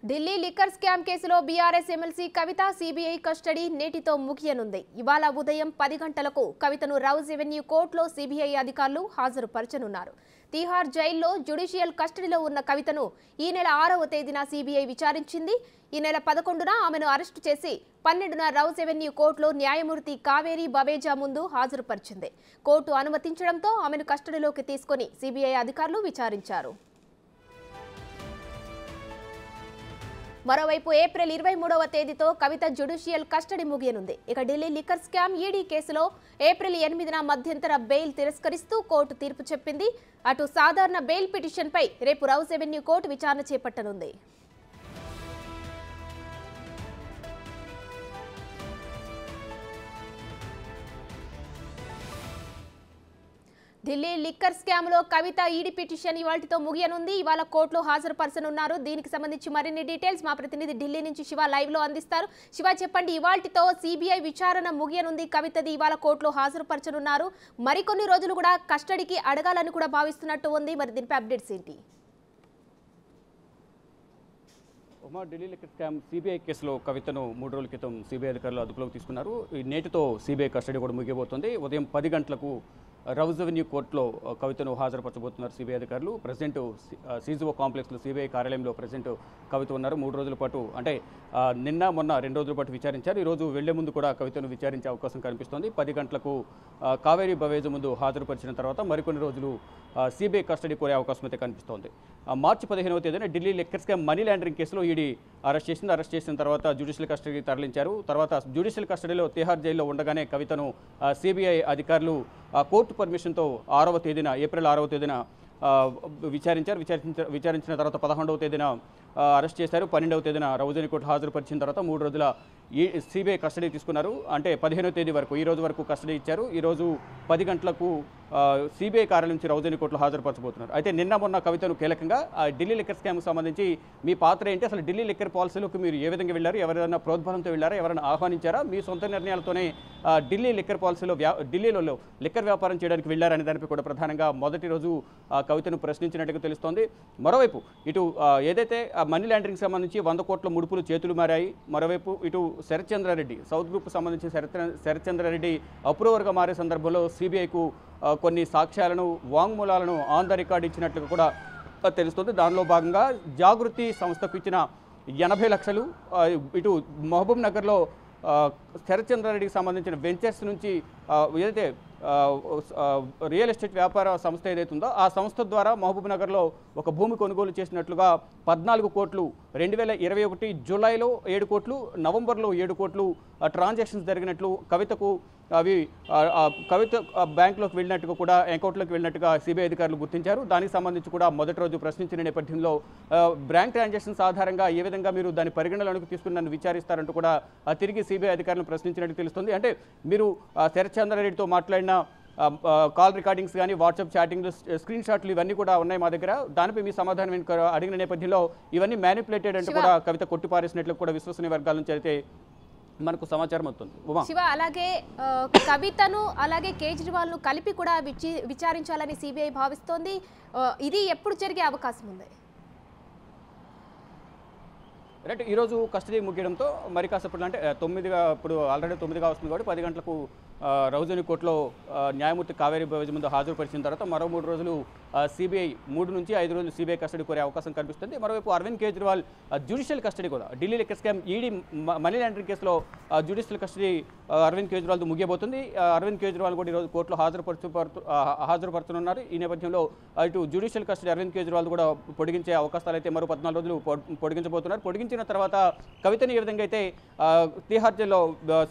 Delhi liquor scam కేసులో BRS MLC కవిత CBI custody నేటితో ముగియనుంది. ఇవాళ ఉదయం 10 గంటలకు కవితను రౌజ్ ఎవెన్యూ కోర్టులో సీబీఐ అధికారులు హాజరుపరచనున్నారు. తిహార్ జైల్లో జ్యుడిషియల్ కస్టడీలో ఉన్న కవితను ఈ నెల 6వ తేదీన సీబీఐ విచారించింది. ఈ నెల 11న ఆమెను అరెస్టు చేసి 12న రౌజ్ ఎవెన్యూ కోర్టులో న్యాయమూర్తి కావేరి బవేజా ముందు హాజరుపరిచింది. కోర్టు అనుమతించడంతో ఆమెను కస్టడీలోకి తీసుకుని సీబీఐ అధికారులు విచారించారు. మరోవైపు ఏప్రిల్ 23వ తేదీతో కవిత జ్యుడిషియల్ కస్టడీ ముగియనుంది. ఇక ఢిల్లీ లిక్కర్ స్కామ్ ఈడీ కేసులో ఏప్రిల్ 8న మధ్యంతర బెయిల్ తిరస్కరిస్తూ కోర్టు తీర్పు చెప్పింది. అటు సాధారణ బెయిల్ పిటిషన్పై రేపు రౌజ్ ఎవెన్యూ కోర్టు విచారణ చేపట్టనుంది. ఢిల్లీ లిక్కర్ స్కామ్ లో కవిత ఈడీ పిటిషన్ ఇవాల్టితో ముగియనుంది. ఇవాళ కోర్టులో హాజరుపరచనున్నారు. దీనికి సంబంధించి మరిన్ని డీటెయిల్స్ మా ప్రతినిధి ఢిల్లీ నుంచి శివ లైవ్ లో అందిస్తారు. శివ, చెప్పండి, ఇవాల్టితో సిబిఐ విచారణ ముగియనుంది. కవితది ఇవాళ కోర్టులో హాజరుపరచనున్నారు. మరికొన్ని రోజులు కూడా కస్టడీకి అడగాలని కూడా భావిస్తున్నట్టు ఉంది. మరి దీనిపై అప్డేట్స్ ఏంటి? ఢిల్లీ లిక్కర్ స్కామ్ సిబిఐ కేసులో కవితను 3 రోజుల క్రితం సిబిఐ అధికారులు అదుపులోకి తీసుకున్నారు. నేటితో సిబిఐ కస్టడీ కూడా ముగియబోతోంది. ఉదయం 10 గంటలకు రౌజ్ ఎవెన్యూ కోర్టులో కవితను హాజరుపరచబోతున్నారు సిబిఐ అధికారులు. ప్రెసిడెంట్ సీజీఓ కాంప్లెక్స్లో సిబిఐ కార్యాలయంలో ప్రెసిడెంట్ కవిత ఉన్నారు. 3 రోజుల పాటు, అంటే నిన్న మొన్న 2 రోజుల పాటు విచారించారు. ఈరోజు వెళ్లే ముందు కూడా కవితను విచారించే అవకాశం కనిపిస్తోంది. 10 గంటలకు కావేరి బవేజా ముందు హాజరుపరిచిన తర్వాత మరికొన్ని రోజులు సిబిఐ కస్టడీ కోరే అవకాశం అయితే కనిపిస్తోంది. మార్చి 15వ తేదీన Delhi liquor scam money laundering కేసులో ఈడీ అరెస్ట్ చేసింది. అరెస్ట్ చేసిన తర్వాత జ్యుడిషియల్ కస్టడీకి తరలించారు. తర్వాత జ్యుడిషియల్ కస్టడీలో తిహార్ జైల్లో ఉండగానే కవితను సిబిఐ అధికారులు కోర్టు పర్మిషన్తో ఏప్రిల్ 6వ తేదీన విచారించిన తర్వాత 11వ తేదీన అరెస్ట్ చేశారు. 12వ తేదీన రౌజ్ ఎవెన్యూ కోర్టు హాజరుపరిచిన తర్వాత 3 రోజుల సిబిఐ కస్టడీ తీసుకున్నారు. అంటే 15వ తేదీ వరకు, ఈ రోజు వరకు కస్టడీ ఇచ్చారు. ఈరోజు 10 గంటలకు సిబిఐ కార్యాలయం నుంచి రౌజ్ ఎవెన్యూ కోర్టులో హాజరుపరచబోతున్నారు. అయితే నిన్న మొన్న కవితను కీలకంగా ఢిల్లీ లిక్కర్ స్కామ్కి సంబంధించి మీ పాత్ర ఏంటి, అసలు ఢిల్లీ లిక్కర్ పాలసీలోకి మీరు ఏ విధంగా వెళ్ళారు, ఎవరైనా ప్రోద్బలంతో వెళ్ళారా, ఎవరైనా ఆహ్వానించారా, మీ సొంత నిర్ణయాలతోనే ఢిల్లీ లిక్కర్ పాలసీలో ఢిల్లీలో లిక్కర్ వ్యాపారం చేయడానికి వెళ్ళారనే దానిపై కూడా ప్రధానంగా మొదటి రోజు కవితను ప్రశ్నించినట్టుగా తెలుస్తోంది. మరోవైపు ఇటు ఏదైతే మనీ లాండరింగ్ సంబంధించి 100 కోట్ల ముడుపులు చేతులు మారాయి, మరోవైపు ఇటు శరత్చంద్రారెడ్డి సౌత్ గ్రూప్ సంబంధించి శరత్చంద్రారెడ్డి అప్రూవర్గా మారే సందర్భంలో సిబిఐకు కొన్ని సాక్ష్యాలను, వాంగ్మూలాలను ఆన్ ద రికార్డ్ ఇచ్చినట్లుగా కూడా తెలుస్తుంది. దానిలో భాగంగా జాగృతి సంస్థకు ఇచ్చిన 80 లక్షలు, ఇటు మహబూబ్ నగర్లో శరత్చంద్రారెడ్డికి సంబంధించిన వెంచర్స్ నుంచి ఏదైతే రియల్ ఎస్టేట్ వ్యాపార సంస్థ ఏదైతే ఉందో ఆ సంస్థ ద్వారా మహబూబ్ నగర్లో ఒక భూమి కొనుగోలు చేసినట్లుగా 14 కోట్లు 2021 జూలైలో 7 కోట్లు, నవంబర్లో 7 కోట్లు ట్రాన్సాక్షన్స్ జరిగినట్లు కవితకు కవిత బ్యాంకులోకి వెళ్ళినట్టుగా కూడా, అకౌంట్లోకి వెళ్ళినట్టుగా సిబిఐ అధికారులు గుర్తించారు. దానికి సంబంధించి కూడా మొదటి రోజు ప్రశ్నించిన నేపథ్యంలో బ్యాంక్ ట్రాన్సాక్షన్స్ ఆధారంగా ఏ విధంగా మీరు దాని పరిగణనలోకి తీసుకుని నన్ను విచారిస్తారంటూ కూడా తిరిగి సిబిఐ అధికారులను ప్రశ్నించినట్టు తెలుస్తుంది. అంటే మీరు శరత్చంద్రారెడ్డితో మాట్లాడిన కాల్ రికార్డింగ్స్ కానీ, వాట్సాప్ చాటింగ్లు, స్క్రీన్ షాట్లు ఇవన్నీ కూడా ఉన్నాయి మా దగ్గర, దానిపై మీ సమాధానం అడిగిన నేపథ్యంలో ఇవన్నీ మ్యానిపులేటెడ్ అంటూ కూడా కవిత కొట్టిపారేసినట్లు కూడా విశ్వసనీయ వర్గాల నుంచి అయితే మనకు సమాచారం అవుతుంది. శివ, అలాగే కవితను అలాగే కేజ్రీవాల్ను కలిపి కూడా విచారించాలని సిబిఐ భావిస్తోంది. ఇది ఎప్పుడు జరిగే అవకాశం ఉంది? రైట్, ఈరోజు కస్టడీ ముగియడంతో మరి కాసేపట్లో, అంటే 9గా, ఇప్పుడు ఆల్రెడీ 9గా వస్తుంది కాబట్టి 10 గంటలకు రౌజ్ ఎవెన్యూ కోర్టులో న్యాయమూర్తి కావేరి బవేజా ముందు హాజరుపరిచిన తర్వాత మరో 3 రోజులు సిబిఐ 3 నుంచి 5 రోజులు సిబిఐ కస్టడీ కోరే అవకాశం కనిపిస్తుంది. మరోవైపు అరవింద్ కేజ్రీవాల్ జ్యుడిషియల్ కస్టడీ కూడా Delhi liquor scam ED money laundering కేసులో జ్యుడిషియల్ కస్టడీ అరవింద్ కేజ్రీవాల్తో ముగియబోతుంది. అరవింద్ కేజ్రీవాల్ కూడా ఈరోజు కోర్టులో హాజరుపరుతున్నారు. ఈ నేపథ్యంలో ఇటు జ్యుడిషియల్ కస్టడీ అరవింద్ కేజ్రీవాల్ కూడా పొడిగించే అవకాశాలు అయితే మరో 14 రోజులు పొడిగించబోతున్నారు. పొడిగించిన తర్వాత కవితను ఏ విధంగా అయితే తిహార్ జైల్లో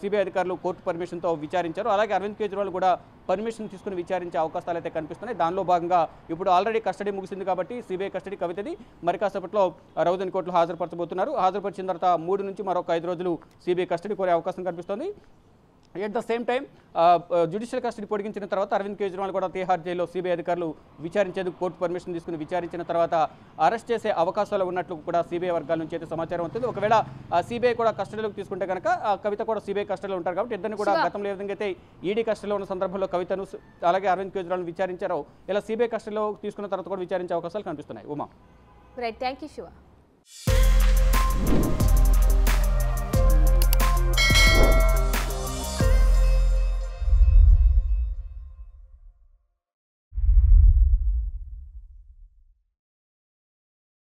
సిబిఐ అధికారులు కోర్టు పర్మిషన్తో విచారించారు, అలాగే అరవింద్ కేజ్రీవాల్ కూడా పర్మిషన్ తీసుకుని విచారించే అవకాశాలు అయితే కనిపిస్తున్నాయి. దానిలో భాగంగా ఇప్పుడు ఆల్రెడీ కస్టడీ ముగిసింది కాబట్టి సిబిఐ కస్టడీ కవితది మరి కాసేపట్లో రౌజ్ ఎవెన్యూ కోర్టులో హాజరుపరచబోతున్నారు. హాజరుపరిచిన తర్వాత 3 నుంచి మరొక 5 రోజులు సిబిఐ కస్టడీ కోరే అవకాశం కనిపిస్తోంది. At the same time judicial custody పొడిగించిన తర్వాత అరవింద్ కేజ్రీవాల్ కూడా తిహార్ జైల్లో సిబిఐ అధికారులు విచారించేందుకు కోర్టు పర్మిషన్ తీసుకుని విచారించిన తర్వాత అరెస్ట్ చేసే అవకాశాలు ఉన్నట్లు కూడా సిబిఐ వర్గాల నుంచి అయితే సమాచారం అవుతుంది. ఒకవేళ సిబిఐ కూడా కస్టడీలోకి తీసుకుంటే కనుక కవిత కూడా సిబిఐ కస్టడీలో ఉంటారు కాబట్టి ఇద్దరిని కూడా గతంలో ఏ విధంగా అయితే ఈడీ కస్టడీలో ఉన్న సందర్భంలో కవితను అలాగే అరవింద్ కేజ్రీవాల్ను విచారించారో ఇలా సిబిఐ కస్టడీలో తీసుకున్న తర్వాత కూడా విచారించే అవకాశాలు కనిపిస్తున్నాయి. Uma, right, thank you Shiva.